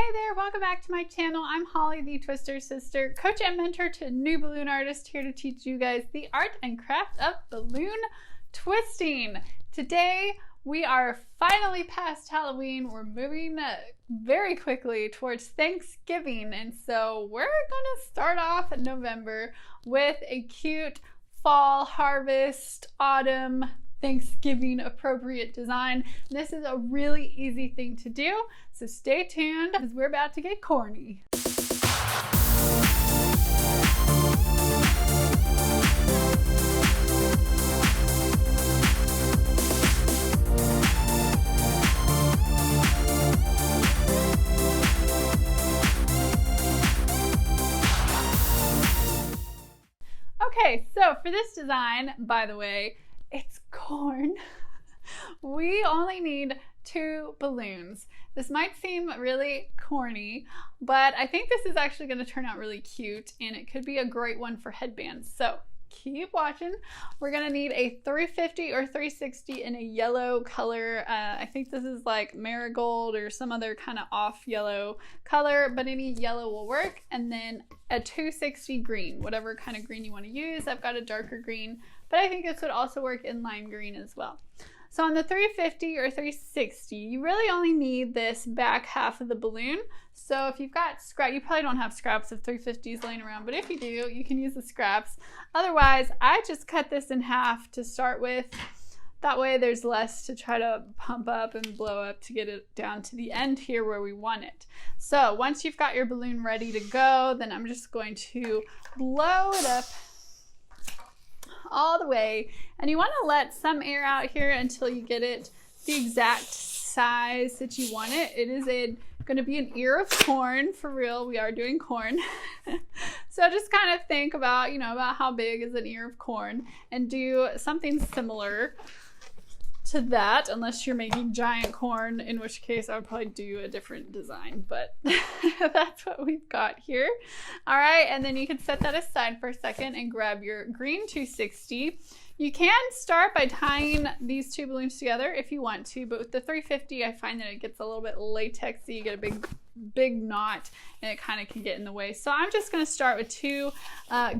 Hey there, welcome back to my channel. I'm Holly, the Twister Sister, coach and mentor to new balloon artists, here to teach you guys the art and craft of balloon twisting. Today, we are finally past Halloween. We're moving very quickly towards Thanksgiving, and so we're gonna start off in November with a cute fall, harvest, autumn, Thanksgiving appropriate design. This is a really easy thing to do, so stay tuned because we're about to get corny. Okay, so for this design, by the way, it's corn. We only need 2 balloons. This might seem really corny, but I think this is actually going to turn out really cute, and it could be a great one for headbands. So keep watching. We're going to need a 350 or 360 in a yellow color. I think this is like marigold or some other kind of off yellow color, but any yellow will work. And then a 260 green, whatever kind of green you want to use. I've got a darker green, but I think this would also work in lime green as well. So on the 350 or 360, you really only need this back half of the balloon. So if you've got scrap, you probably don't have scraps of 350s laying around, but if you do, you can use the scraps. Otherwise, I just cut this in half to start with. That way there's less to try to pump up and blow up to get it down to the end here where we want it. So once you've got your balloon ready to go, then I'm just going to blow it up all the way, and you want to let some air out here until you get it the exact size that you want it. It is going to be an ear of corn, for real. We are doing corn. So just kind of think about, about how big is an ear of corn and do something similar to that, unless you're making giant corn, in which case I would probably do a different design, but that's what we've got here. All right, and then you can set that aside for a second and grab your green 260. You can start by tying these 2 balloons together if you want to, but with the 350, I find that it gets a little bit latexy. You get a big knot, and it kind of can get in the way. So I'm just going to start with 2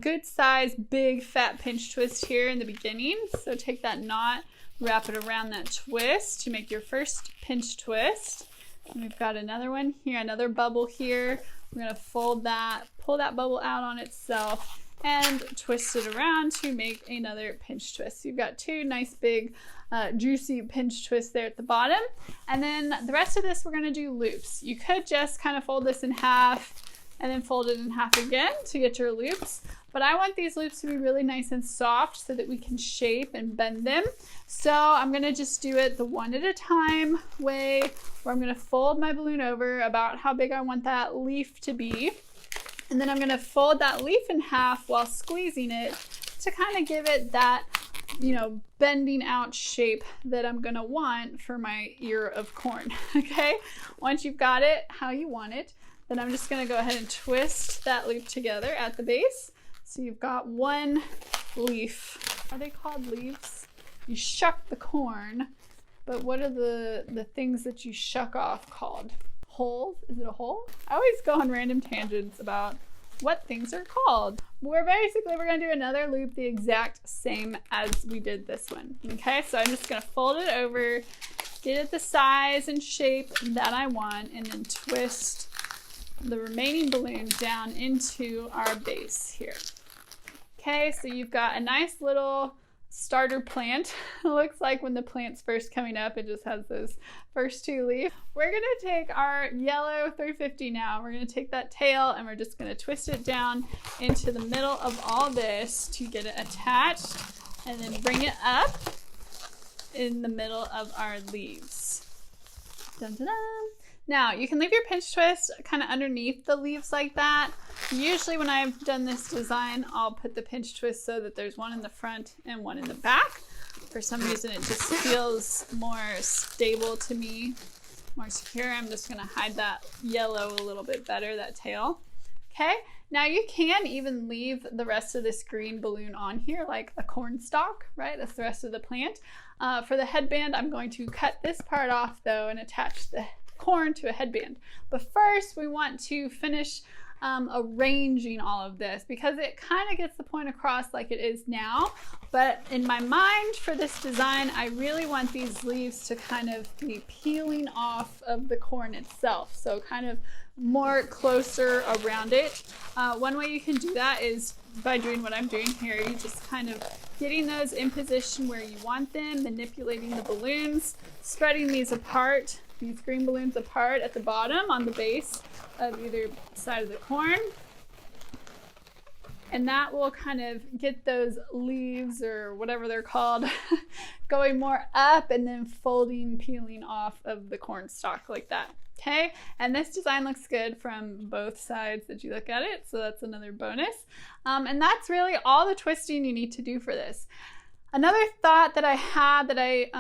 good size, big, fat pinch twists here in the beginning. So take that knot, wrap it around that twist to make your first pinch twist. And we've got another one here, another bubble here. We're going to fold that, pull that bubble out on itself, and twist it around to make another pinch twist. So you've got 2 nice big juicy pinch twists there at the bottom. And then the rest of this, we're going to do loops. You could just kind of fold this in half and then fold it in half again to get your loops. But I want these loops to be really nice and soft so that we can shape and bend them. So I'm gonna just do it the one at a time way, where I'm gonna fold my balloon over about how big I want that leaf to be. And then I'm gonna fold that leaf in half while squeezing it to kind of give it that, bending out shape that I'm gonna want for my ear of corn, okay? Once you've got it how you want it, then I'm just gonna go ahead and twist that loop together at the base. So you've got 1 leaf. Are they called leaves? You shuck the corn, but what are the things that you shuck off called? Holes? Is it a hole? I always go on random tangents about what things are called. We're gonna do another loop the exact same as we did this one. Okay, so I'm just gonna fold it over, get it the size and shape that I want, and then twist the remaining balloon down into our base here. Okay, so you've got a nice little starter plant. It looks like when the plant's first coming up, it just has those first 2 leaves. We're gonna take our yellow 350 now. We're gonna take that tail and we're just gonna twist it down into the middle of all this to get it attached, and then bring it up in the middle of our leaves. Dun, dun, dun. Now, you can leave your pinch twist kind of underneath the leaves like that. Usually when I've done this design, I'll put the pinch twist so that there's one in the front and one in the back. For some reason, it just feels more stable to me, more secure. I'm just gonna hide that yellow a little bit better, that tail. Okay, now you can even leave the rest of this green balloon on here like a corn stalk, right? That's the rest of the plant. For the headband, I'm going to cut this part off though and attach the corn to a headband. But first we want to finish arranging all of this because it kind of gets the point across like it is now. But in my mind for this design, I really want these leaves to kind of be peeling off of the corn itself. So kind of more closer around it. One way you can do that is by doing what I'm doing here. You just kind of getting those in position where you want them, manipulating the balloons, spreading these apart, these green balloons apart at the bottom on the base of either side of the corn. And that will kind of get those leaves or whatever they're called going more up and then folding, peeling off of the corn stalk like that. Okay, and this design looks good from both sides that you look at it, so that's another bonus. And that's really all the twisting you need to do for this. Another thought that I had that I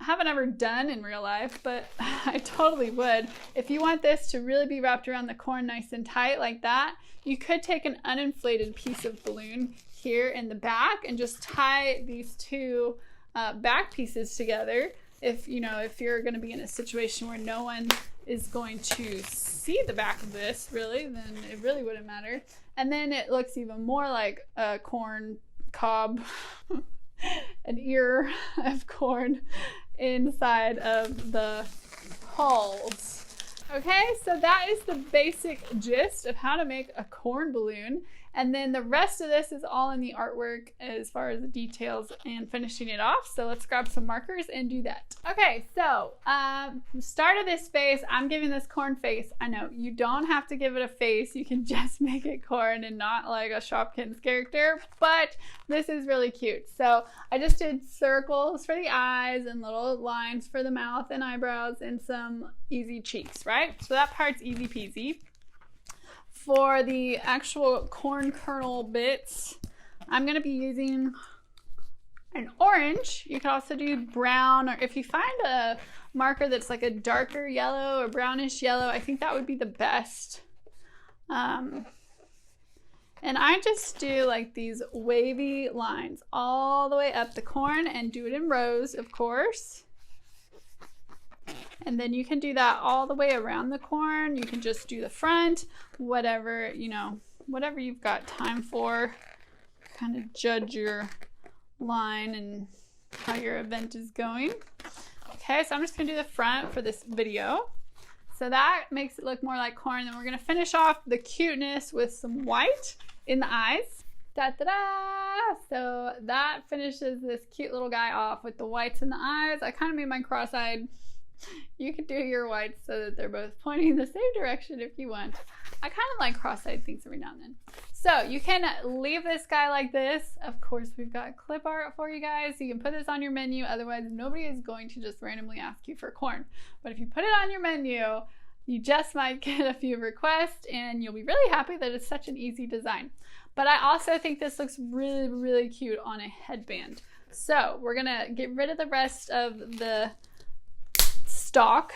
haven't ever done in real life, but I totally would. If you want this to really be wrapped around the corn nice and tight like that, you could take an uninflated piece of balloon here in the back and just tie these two back pieces together. If you're going to be in a situation where no one is going to see the back of this, really, then it really wouldn't matter. And then it looks even more like a corn cob, an ear of corn inside of the hulls. Okay, so that is the basic gist of how to make a corn balloon. And then the rest of this is all in the artwork as far as the details and finishing it off. So let's grab some markers and do that. Okay, so start of this face, I'm giving this corn face. I know you don't have to give it a face. You can just make it corn and not like a Shopkins character, but this is really cute. So I just did circles for the eyes and little lines for the mouth and eyebrows and some easy cheeks, right? So that part's easy peasy. For the actual corn kernel bits, I'm going to be using an orange. You can also do brown, or if you find a marker that's like a darker yellow or brownish yellow, I think that would be the best. And I just do like these wavy lines all the way up the corn and do it in rows, of course. And then you can do that all the way around the corn. You can just do the front, whatever you've got time for. Kind of judge your line and how your event is going. Okay, so I'm just gonna do the front for this video. So that makes it look more like corn. Then we're gonna finish off the cuteness with some white in the eyes. Da-da-da! So that finishes this cute little guy off with the whites in the eyes. I kind of made mine cross-eyed. You could do your whites so that they're both pointing the same direction if you want. I kind of like cross-eyed things every now and then. So you can leave this guy like this. Of course, we've got clip art for you guys. You can put this on your menu. Otherwise, nobody is going to just randomly ask you for corn. But if you put it on your menu, you just might get a few requests and you'll be really happy that it's such an easy design. But I also think this looks really, really cute on a headband. So we're gonna get rid of the rest of the stalk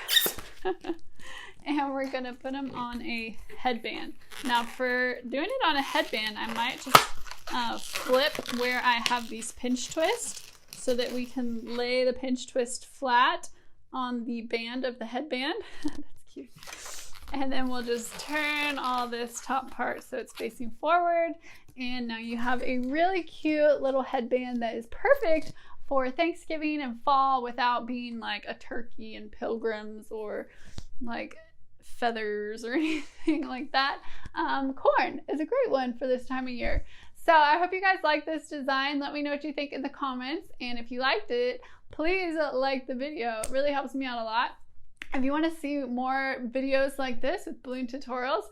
and we're gonna put them on a headband. Now for doing it on a headband, I might just flip where I have these pinch twists so that we can lay the pinch twist flat on the band of the headband. That's cute. And then we'll just turn all this top part so it's facing forward. And now you have a really cute little headband that is perfect for Thanksgiving and fall without being like a turkey and pilgrims or like feathers or anything like that. Corn is a great one for this time of year. So I hope you guys like this design. Let me know what you think in the comments. And if you liked it, please like the video. It really helps me out a lot. If you want to see more videos like this with balloon tutorials,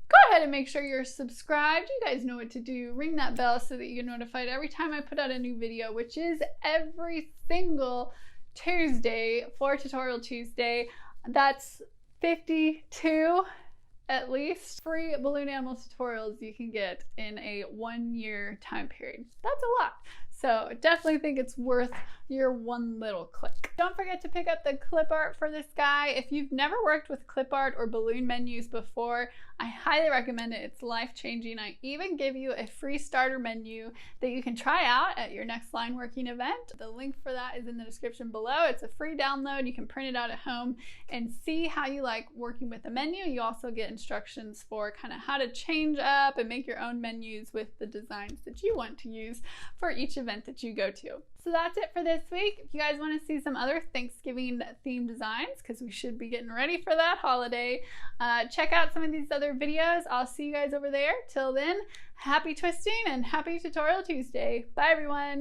go ahead and make sure you're subscribed. You guys know what to do. Ring that bell so that you get notified every time I put out a new video, which is every single Tuesday for Tutorial Tuesday. That's 52 at least free balloon animal tutorials you can get in a 1-year time period. That's a lot. So definitely think it's worth your one little click. Don't forget to pick up the clip art for this guy. If you've never worked with clip art or balloon menus before, I highly recommend it. It's life-changing. I even give you a free starter menu that you can try out at your next line working event. The link for that is in the description below. It's a free download. You can print it out at home and see how you like working with the menu. You also get instructions for kind of how to change up and make your own menus with the designs that you want to use for each event that you go to. So that's it for this week. If you guys want to see some other Thanksgiving themed designs, because we should be getting ready for that holiday, check out some of these other videos. I'll see you guys over there. Till then, happy twisting and happy Tutorial Tuesday. Bye everyone.